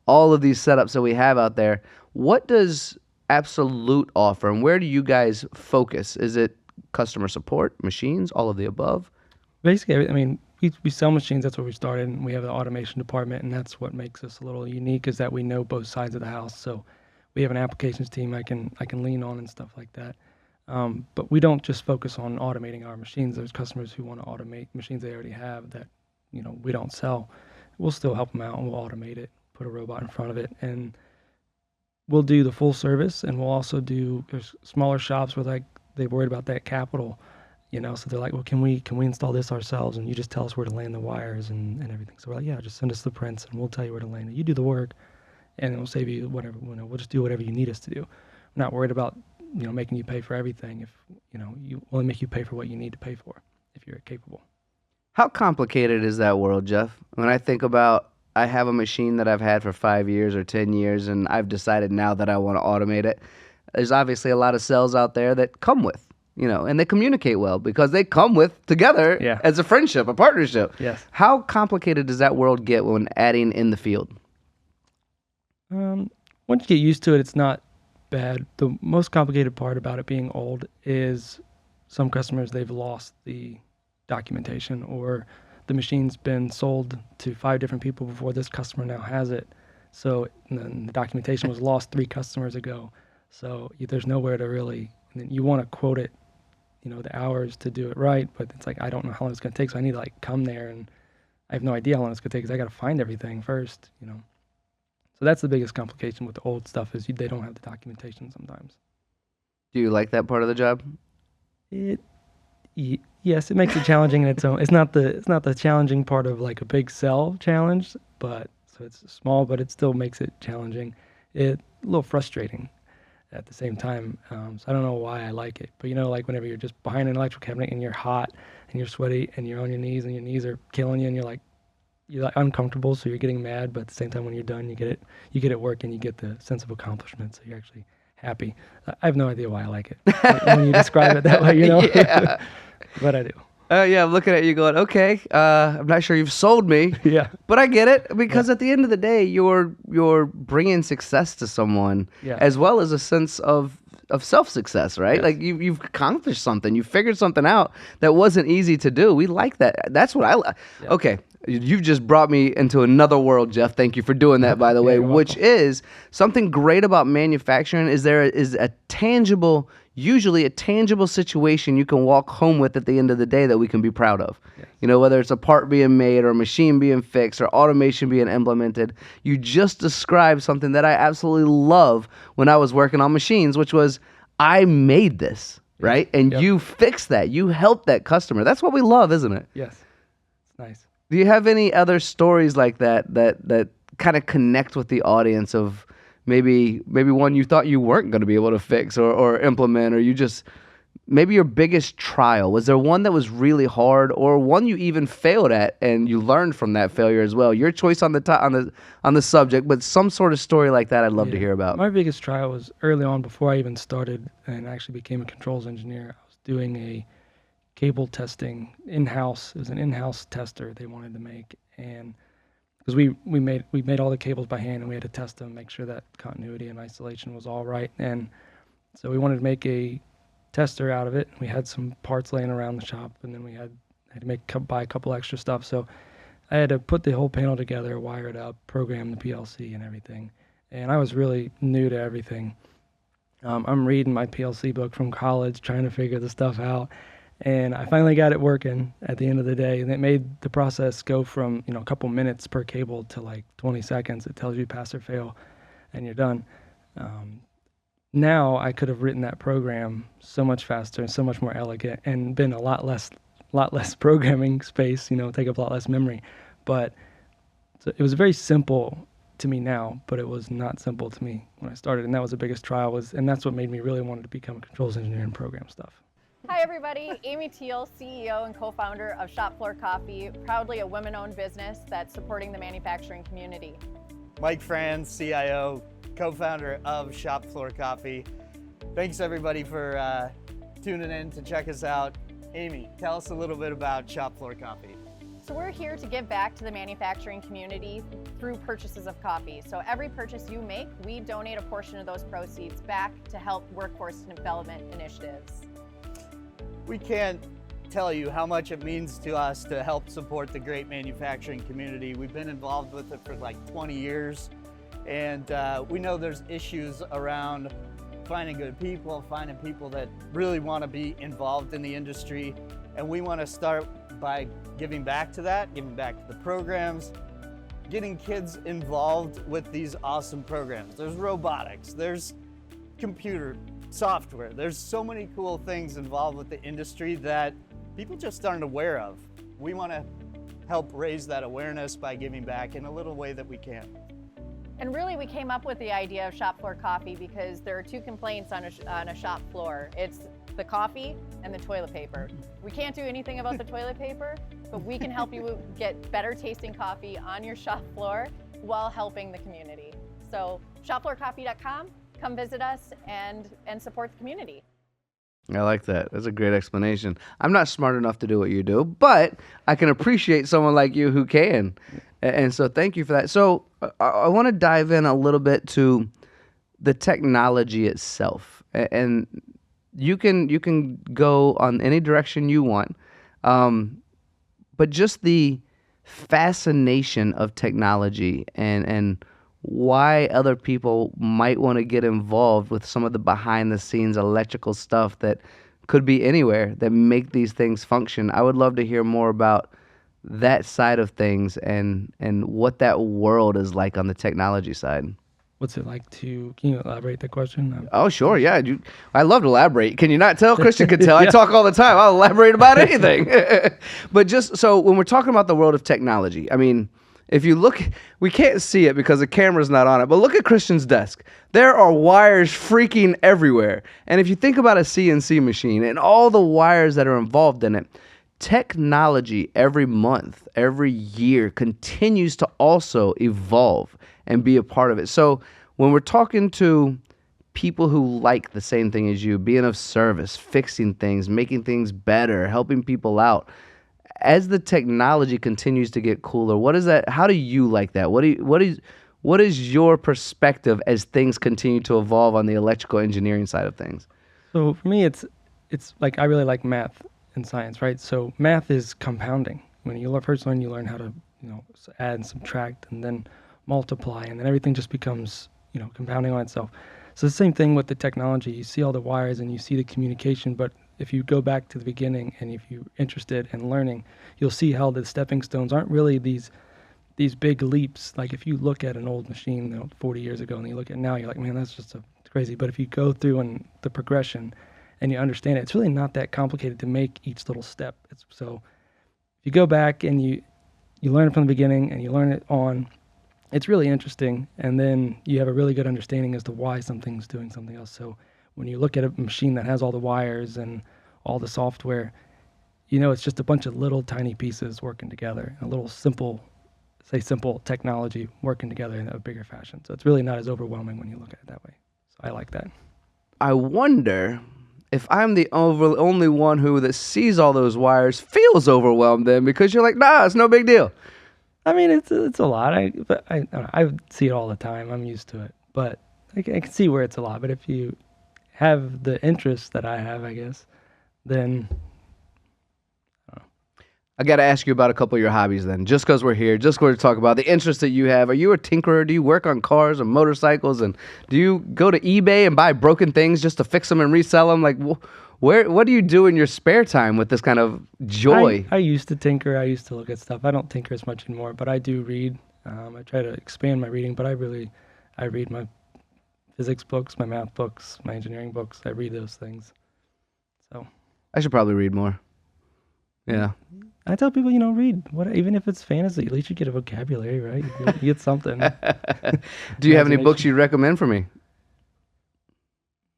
S1: all of these setups that we have out there. What does Absolute offer, and where do you guys focus? Is it customer support, machines, all of the above?
S3: Basically, we sell machines. That's where we started, and we have an automation department, and that's what makes us a little unique is that we know both sides of the house. So we have an applications team I can lean on and stuff like that. But we don't just focus on automating our machines. There's customers who want to automate machines they already have that we don't sell. We'll still help them out, and we'll automate it, put a robot in front of it, and we'll do the full service, and we'll also there's smaller shops where they worried about that capital, so they're like, well, can we install this ourselves, and you just tell us where to land the wires and everything. So we're like, yeah, just send us the prints and we'll tell you where to land it. You do the work and we'll save you whatever, we'll just do whatever you need us to do. We're not worried about, making you pay for everything. If, you only make you pay for what you need to pay for if you're capable.
S1: How complicated is that world, Jeff? When I think about, I have a machine that I've had for 5 years or 10 years, and I've decided now that I want to automate it. There's obviously a lot of cells out there that come with, and they communicate well because they come with together as a friendship, a partnership.
S3: Yes.
S1: How complicated does that world get when adding in the field?
S3: Once you get used to it, it's not bad. The most complicated part about it being old is some customers, they've lost the documentation, or the machine's been sold to 5 different people before this customer now has it. So then the documentation was lost 3 customers ago. So there's nowhere to really, and then you want to quote it, the hours to do it right, but it's like, I don't know how long it's going to take. So I need to come there, and I have no idea how long it's going to take because I got to find everything first, So that's the biggest complication with the old stuff is they don't have the documentation sometimes.
S1: Do you like that part of the job?
S3: Yes, it makes it challenging in its own. It's not the challenging part of like a big cell challenge, but so it's small, but it still makes it challenging. It's a little frustrating at the same time. So I don't know why I like it, but like whenever you're just behind an electrical cabinet and you're hot and you're sweaty and you're on your knees and your knees are killing you and you're like uncomfortable, so you're getting mad, but at the same time when you're done, you get it working, you get the sense of accomplishment, so you're actually happy. I have no idea why I like it when you describe it that way,
S1: Yeah.
S3: But I do.
S1: Yeah, I'm looking at you going, okay, I'm not sure you've sold me.
S3: Yeah.
S1: But I get it, because at the end of the day, you're bringing success to someone, as well as a sense of self-success, right?
S3: Yes.
S1: Like you've accomplished something. You figured something out that wasn't easy to do. We like that. That's what I like.
S3: Yeah.
S1: Okay, you've just brought me into another world, Jeff. Thank you for doing that, by the way, which is something great about manufacturing is there is usually a tangible situation you can walk home with at the end of the day that we can be proud of. Yes. Whether it's a part being made or a machine being fixed or automation being implemented. You just described something that I absolutely love when I was working on machines, which was I made this, right? And you fixed that. You helped that customer. That's what we love, isn't it?
S3: Yes. It's nice.
S1: Do you have any other stories like that kind of connect with the audience of maybe one you thought you weren't going to be able to fix or implement, or you just maybe your biggest trial? Was there one that was really hard, or one you even failed at and you learned from that failure as well? Your choice on the subject, but some sort of story like that I'd love to hear about.
S3: My biggest trial was early on before I even started and actually became a controls engineer. I was doing a cable testing in-house. It was an in-house tester they wanted to make, and because we made all the cables by hand, and we had to test them, make sure that continuity and isolation was all right. And so we wanted to make a tester out of it. We had some parts laying around the shop, and then we had to buy a couple extra stuff. So I had to put the whole panel together, wire it up, program the PLC and everything. And I was really new to everything. I'm reading my PLC book from college, trying to figure the stuff out. And I finally got it working at the end of the day, and it made the process go from a couple minutes per cable to like 20 seconds. It tells you pass or fail, and you're done. Now I could have written that program so much faster and so much more elegant, and been a lot less programming space. Take up a lot less memory. But so it was very simple to me now, but it was not simple to me when I started, and that was the biggest trial. And that's what made me really want to become a controls engineer and program stuff.
S5: Hi everybody, Amy Teal, CEO and co-founder of Shop Floor Coffee, proudly a women-owned business that's supporting the manufacturing community.
S6: Mike Franz, CIO, co-founder of Shop Floor Coffee. Thanks everybody for tuning in to check us out. Amy, tell us a little bit about Shop Floor Coffee.
S5: So we're here to give back to the manufacturing community through purchases of coffee. So every purchase you make, we donate a portion of those proceeds back to help workforce development initiatives.
S6: We can't tell you how much it means to us to help support the great manufacturing community. We've been involved with it for like 20 years, and we know there's issues around finding good people, finding people that really want to be involved in the industry, and we want to start by giving back to that, giving back to the programs, getting kids involved with these awesome programs. There's robotics, there's computer software. There's so many cool things involved with the industry that people just aren't aware of. We want to help raise that awareness by giving back in a little way that we can.
S5: And really, we came up with the idea of shop floor coffee because there are two complaints on a shop floor. It's the coffee and the toilet paper. We can't do anything about the toilet paper, but we can help you get better tasting coffee on your shop floor while helping the community. So shopfloorcoffee.com, come visit us and support the community.
S1: I like that. That's a great explanation. I'm not smart enough to do what you do, but I can appreciate someone like you who can. And so thank you for that. So I want to dive in a little bit to the technology itself. And you can go on any direction you want. But just the fascination of technology and why other people might want to get involved with some of the behind the scenes electrical stuff that could be anywhere that make these things function. I would love to hear more about that side of things and what that world is like on the technology side.
S3: What's it like can you elaborate the question?
S1: Oh, sure. Yeah. I love to elaborate. Can you not tell? Christian can tell. I talk all the time. I'll elaborate about anything. But just so when we're talking about the world of technology, I mean, if you look, we can't see it because the camera's not on it, but look at Christian's desk. There are wires freaking everywhere. And if you think about a CNC machine and all the wires that are involved in it, technology every month, every year continues to also evolve and be a part of it. So when we're talking to people who like the same thing as you, being of service, fixing things, making things better, helping people out, as the technology continues to get cooler, what is that? How do you like that? What is your perspective as things continue to evolve on the electrical engineering side of things?
S3: So for me, it's like I really like math and science, right? So math is compounding. When you first learn, you learn how to add and subtract and then multiply, and then everything just becomes compounding on itself. So the same thing with the technology. You see all the wires and you see the communication, but if you go back to the beginning and if you're interested in learning, you'll see how the stepping stones aren't really these big leaps. Like if you look at an old machine 40 years ago and you look at it now, you're like, man, that's just crazy. But if you go through and the progression and you understand it, it's really not that complicated to make each little step. So if you go back and you learn it from the beginning and you learn it on, it's really interesting, and then you have a really good understanding as to why something's doing something else. So when you look at a machine that has all the wires and all the software, it's just a bunch of little tiny pieces working together, a little simple technology working together in a bigger fashion. So it's really not as overwhelming when you look at it that way. So I like that. I
S1: wonder if I'm the only one that sees all those wires feels overwhelmed then, because you're like, nah, it's no big deal.
S3: I mean, it's a lot. I see it all the time. I'm used to it, but I can see where it's a lot. But if you have the interest that I have, I guess, then
S1: I got to ask you about a couple of your hobbies then, just because we're here, just going to talk about the interest that you have. Are you a tinkerer? Do you work on cars or motorcycles? And do you go to eBay and buy broken things just to fix them and resell them? Like, what do you do in your spare time with this kind of joy?
S3: I used to tinker. I used to look at stuff. I don't tinker as much anymore, but I do read. I try to expand my reading, but I read my physics books, my math books, my engineering books. I read those things. So
S1: I should probably read more. Yeah.
S3: I tell people, read. Even if it's fantasy, at least you get a vocabulary, right? You get something.
S1: Do you have any books you'd recommend for me?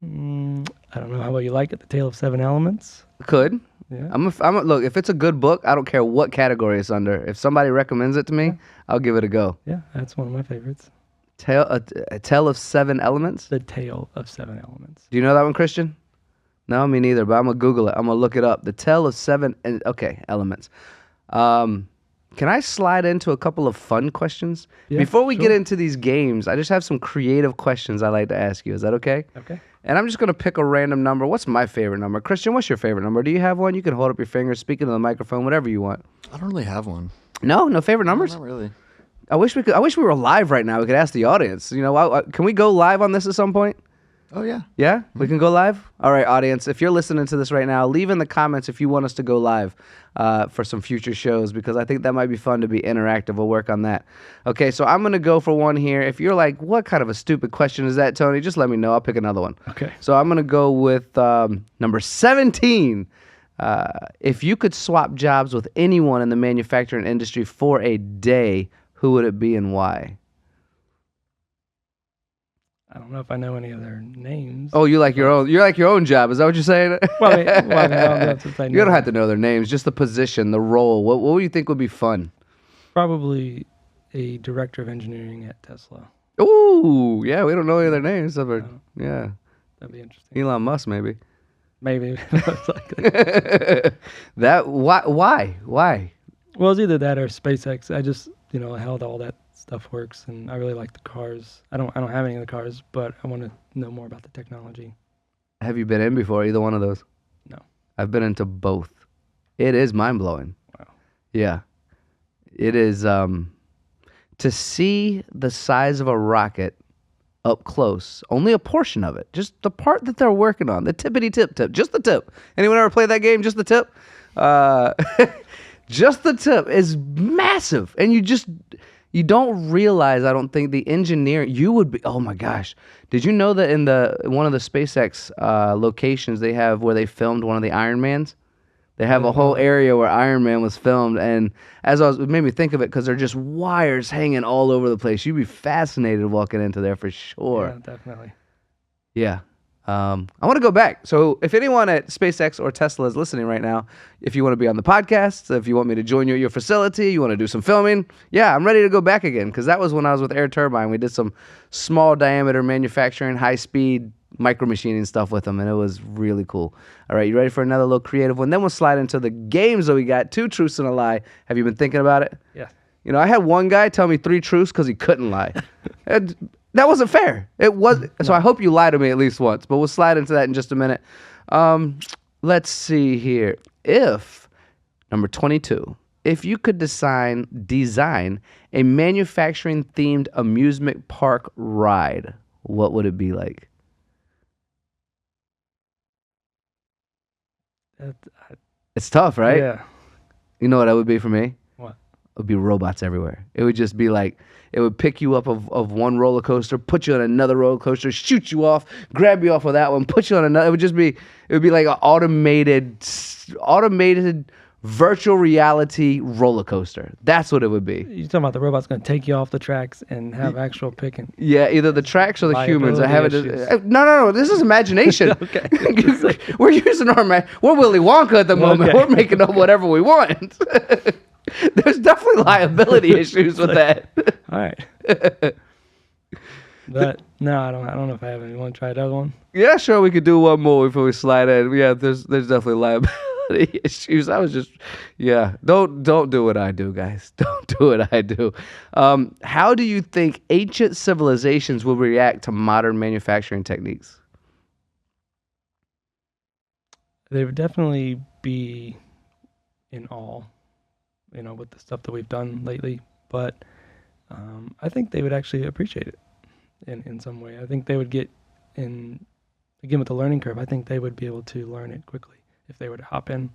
S3: I don't know. How about you like it? The Tale of Seven Elements?
S1: Could.
S3: Yeah.
S1: Look, if it's a good book, I don't care what category it's under. If somebody recommends it to me, I'll give it a go.
S3: Yeah, that's one of my favorites.
S1: A Tale of Seven Elements?
S3: The Tale of Seven Elements.
S1: Do you know that one, Christian? No, me neither, but I'm going to Google it. I'm going to look it up. The Tale of Seven, Elements. Can I slide into a couple of fun questions?
S3: Yeah,
S1: Before we
S3: sure.
S1: get into these games, I just have some creative questions I'd like to ask you. Is that okay?
S3: Okay.
S1: And I'm just going to pick a random number. What's my favorite number? Christian, what's your favorite number? Do you have one? You can hold up your finger, speak into the microphone, whatever you want.
S2: I don't really have one.
S1: No favorite numbers?
S2: No, not really.
S1: I wish we were live right now. We could ask the audience. Can we go live on this at some point?
S2: Oh, yeah.
S1: Yeah, we can go live? All right, audience, if you're listening to this right now, leave in the comments if you want us to go live for some future shows, because I think that might be fun to be interactive. We'll work on that. Okay, so I'm going to go for one here. If you're like, what kind of a stupid question is that, Tony? Just let me know. I'll pick another one.
S3: Okay.
S1: So I'm going to go with number 17. If you could swap jobs with anyone in the manufacturing industry for a day, who would it be and why?
S3: I don't know if I know any of their names.
S1: Oh, you like your own? You like your own job? Is that what you're saying?
S3: Well, I mean, I don't know if I
S1: You
S3: know.
S1: don't have to know their names, just the position, the role. What would you think would be fun?
S3: Probably a director of engineering at Tesla.
S1: Ooh, yeah, we don't know any of their names. But yeah,
S3: That'd be interesting.
S1: Elon Musk maybe.
S3: Maybe.
S1: That why?
S3: Well, it's either that or SpaceX. I just, how all that stuff works, and I really like the cars. I don't have any of the cars, but I want to know more about the technology.
S1: Have you been in before either one of those?
S3: No.
S1: I've been into both. It is mind blowing.
S3: Wow.
S1: Yeah, it is. To see the size of a rocket up close, only a portion of it, just the part that they're working on, the tippity tip, just the tip. Anyone ever play that game? Just the tip. Just the tip is massive, and you don't realize, I don't think, the engineering. You would be, oh my gosh. Did you know that in one of the SpaceX locations they have where they filmed one of the Iron Mans? They have a whole area where Iron Man was filmed, and it made me think of it because they're just wires hanging all over the place. You'd be fascinated walking into there for sure.
S3: Yeah, definitely.
S1: Yeah. I want to go back. So if anyone at SpaceX or Tesla is listening right now, if you want to be on the podcast, if you want me to join you at your facility, you want to do some filming, yeah, I'm ready to go back again, because that was when I was with Air Turbine. We did some small diameter manufacturing, high speed micro machining stuff with them, and it was really cool. All right, you ready for another little creative one? Then we'll slide into the games that we got. 2 truths and a lie. Have you been thinking about it?
S3: Yeah.
S1: I had one guy tell me 3 truths because he couldn't lie. That wasn't fair. It was. So I hope you lie to me at least once, but we'll slide into that in just a minute. Let's see here. Number 22, if you could design a manufacturing themed amusement park ride, what would it be like? It's tough, right?
S3: Yeah.
S1: You know what that would be for me?
S3: What?
S1: It would be robots everywhere. It would just be like, it would pick you up of one roller coaster, put you on another roller coaster, shoot you off, grab you off of that one, put you on another. It would be like an automated virtual reality roller coaster. That's what it would be.
S3: You're talking about the robot's going to take you off the tracks and have actual picking.
S1: Yeah, either the tracks or the humans. I have it.
S3: Liability
S1: No. This is imagination.
S3: Okay.
S1: We're using we're Willy Wonka at the moment.
S3: Okay.
S1: We're making up whatever we want. There's definitely liability issues with that.
S3: All right. But no, I don't know if I have any. You want to try that one?
S1: Yeah, sure. We could do one more before we slide in. Yeah, there's definitely liability issues. I was just, yeah. Don't do what I do, guys. Don't do what I do. How do you think ancient civilizations will react to modern manufacturing techniques?
S3: They would definitely be in awe, with the stuff that we've done lately. But I think they would actually appreciate it in some way. I think they would get in, again, with the learning curve, I think they would be able to learn it quickly if they were to hop in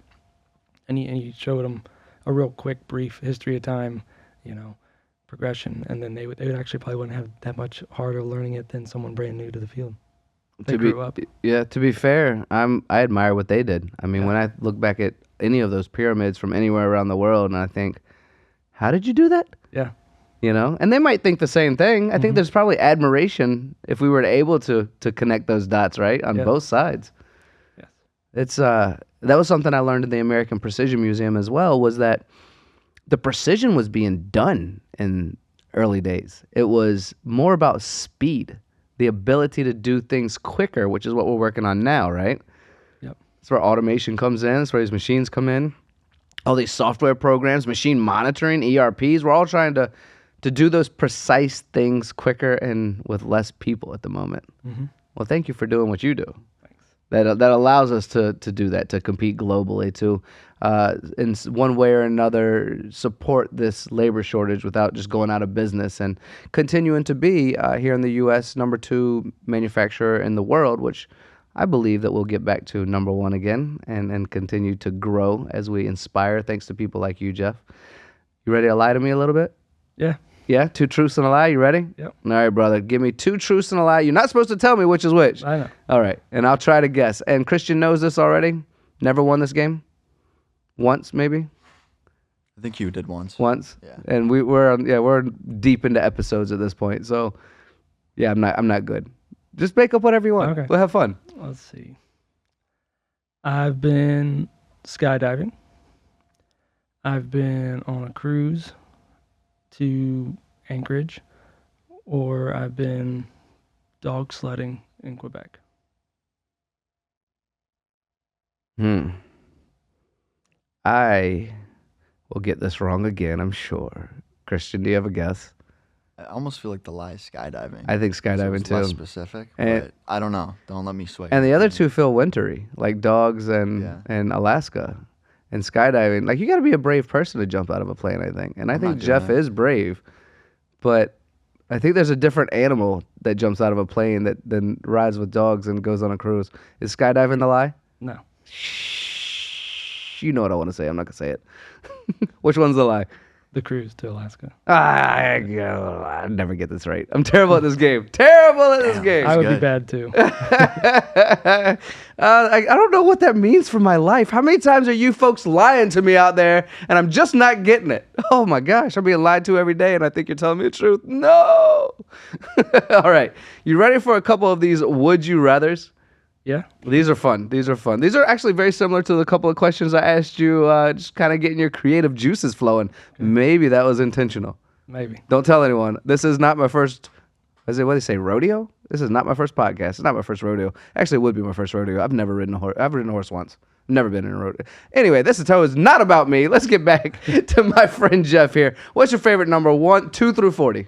S3: and you showed them a real quick, brief history of time, progression, and then they would actually probably wouldn't have that much harder learning it than someone brand new to the field. They grew up.
S1: Yeah, to be fair, I admire what they did. I mean, when I look back at any of those pyramids from anywhere around the world, and I think, how did you do that?
S3: Yeah.
S1: And they might think the same thing. I think there's probably admiration if we were able to connect those dots, right, on both sides.
S3: Yes.
S1: It's that was something I learned in the American Precision Museum as well, was that the precision was being done in early days. It was more about speed, the ability to do things quicker, which is what we're working on now, right?
S3: Yep.
S1: That's where automation comes in. That's where these machines come in. All these software programs, machine monitoring, ERPs, we're all trying to do those precise things quicker and with less people at the moment.
S3: Mm-hmm.
S1: Well, thank you for doing what you do.
S3: Thanks.
S1: that allows us to do that, to compete globally, to in one way or another support this labor shortage without just going out of business, and continuing to be here in the U.S. number 2 manufacturer in the world, which I believe that we'll get back to number 1 again and continue to grow as we inspire, thanks to people like you, Jeff. You ready to lie to me a little bit?
S3: Yeah.
S1: Yeah, 2 truths and a lie. You ready?
S3: Yep.
S1: All right, brother. Give me 2 truths and a lie. You're not supposed to tell me which is which.
S3: I know.
S1: All right, and I'll try to guess. And Christian knows this already. Never won this game. Once, maybe.
S2: I think you did once.
S1: Once.
S2: Yeah.
S1: And we're deep into episodes at this point. So, yeah, I'm not good. Just make up whatever you want.
S3: Okay.
S1: We'll have fun.
S3: Let's see. I've been skydiving. I've been on a cruise to Anchorage, or I've been dog sledding in Quebec.
S1: I will get this wrong again, I'm sure. Christian, do you have a guess?
S2: I almost feel like the lie is skydiving.
S1: I think
S2: So
S1: skydiving
S2: it's less
S1: too.
S2: specific,
S1: And-
S2: but I don't know. Don't let me sway.
S1: And the other 2 feel wintry, like dogs and Alaska. And skydiving, like, you got to be a brave person to jump out of a plane, I think. And I
S2: I'm
S1: think
S2: not doing
S1: Jeff
S2: that.
S1: is brave, but I think there's a different animal that jumps out of a plane that then rides with dogs and goes on a cruise. Is skydiving the lie?
S3: No.
S1: Shh. You know what I want to say. I'm not going to say it. Which one's the lie?
S3: The cruise to Alaska.
S1: I never get this right. I'm terrible at this game. Terrible at this game.
S3: I would be
S2: good.
S3: bad too.
S1: I don't know what that means for my life. How many times are you folks lying to me out there and I'm just not getting it? Oh my gosh, I'm being lied to every day and I think you're telling me the truth. No. All right. You ready for a couple of these would you rathers?
S3: Yeah.
S1: These are fun. These are actually very similar to the couple of questions I asked you, just kind of getting your creative juices flowing. Maybe that was intentional.
S3: Maybe.
S1: Don't tell anyone. This is not my first, what do they say, rodeo? This is not my first podcast. It's not my first rodeo. Actually, it would be my first rodeo. I've never ridden a horse. I've ridden a horse once. Never been in a rodeo. Anyway, this is not about me. Let's get back to my friend Jeff here. What's your favorite number? 2 through 40?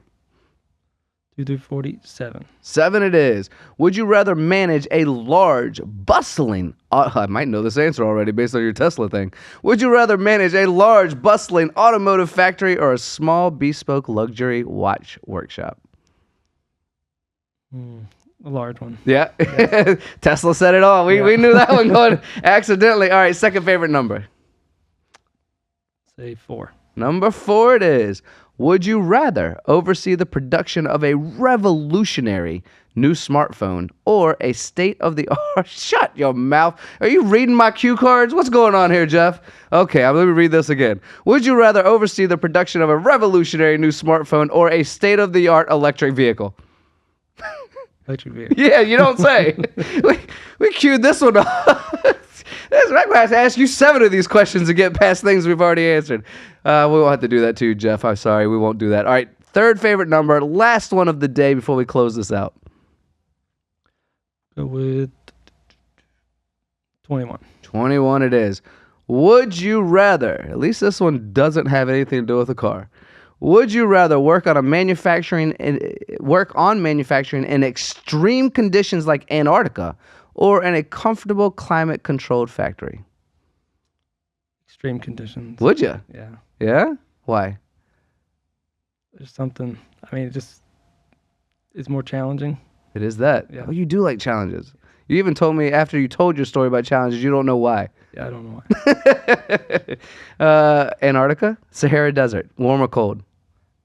S3: 2 through 47.
S1: 7 it is. Would you rather manage a large, bustling, I might know this answer already based on your Tesla thing. Would you rather manage a large, bustling automotive factory or a small, bespoke luxury watch workshop?
S3: A large one.
S1: Yeah. Tesla said it all. We knew that one going accidentally. All right, second favorite number.
S3: Say 4.
S1: Number 4 it is. Would you rather oversee the production of a revolutionary new smartphone or a state-of-the-art... Shut your mouth. Are you reading my cue cards? What's going on here, Jeff? Okay, let me read this again. Would you rather oversee the production of a revolutionary new smartphone or a state-of-the-art electric vehicle?
S3: Electric vehicle.
S1: Yeah, you don't say. we queued this one up. I'm going to have to ask you 7 of these questions to get past things we've already answered. We won't have to do that to you, Jeff. I'm sorry. We won't do that. All right. Third favorite number. Last one of the day before we close this out.
S3: Go with 21.
S1: 21 it is. Would you rather, at least this one doesn't have anything to do with a car. Would you rather work on manufacturing in extreme conditions like Antarctica or in a comfortable climate-controlled factory?
S3: Extreme conditions.
S1: Would you?
S3: Yeah.
S1: Yeah? Why?
S3: There's something. I mean, it's more challenging.
S1: It is that.
S3: Yeah.
S1: Oh, you do like challenges. You even told me after you told your story about challenges, you don't know why.
S3: Yeah, I don't know why.
S1: Antarctica? Sahara Desert. Warm or cold?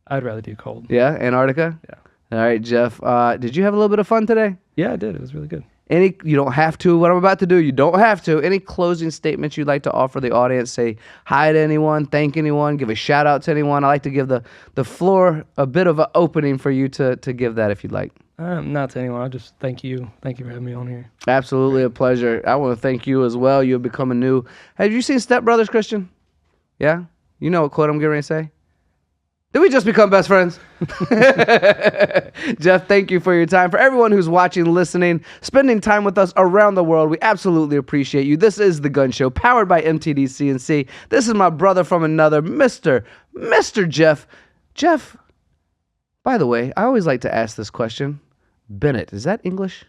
S3: I'd rather do cold.
S1: Yeah? Antarctica?
S3: Yeah.
S1: All right, Jeff. Did you have a little bit of fun today?
S3: Yeah, I did. It was really good.
S1: You don't have to. What I'm about to do, you don't have to. Any closing statements you'd like to offer the audience? Say hi to anyone, thank anyone, give a shout out to anyone. I like to give the floor a bit of an opening for you to give that if you'd like.
S3: Not to anyone. I'll just thank you. Thank you for having me on here.
S1: Absolutely a pleasure. I want to thank you as well. You have become a new... Have you seen Step Brothers, Christian? Yeah? You know what quote I'm getting ready to say? Did we just become best friends? Jeff, thank you for your time. For everyone who's watching, listening, spending time with us around the world, we absolutely appreciate you. This is The Gun Show, powered by MTDCNC. This is my brother from another, Mr. Jeff. Jeff, by the way, I always like to ask this question. Bennett, is that English?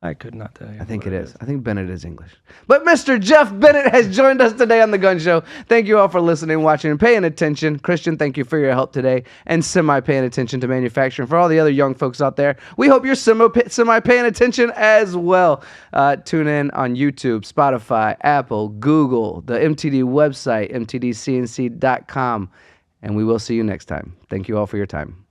S3: I could not tell you.
S1: I think
S3: what
S1: it is. I think Bennett is English. But Mr. Jeff Bennett has joined us today on The Gun Show. Thank you all for listening, watching, and paying attention. Christian, thank you for your help today and semi-paying attention to manufacturing. For all the other young folks out there, we hope you're semi-paying attention as well. Tune in on YouTube, Spotify, Apple, Google, the MTD website, mtdcnc.com. And we will see you next time. Thank you all for your time.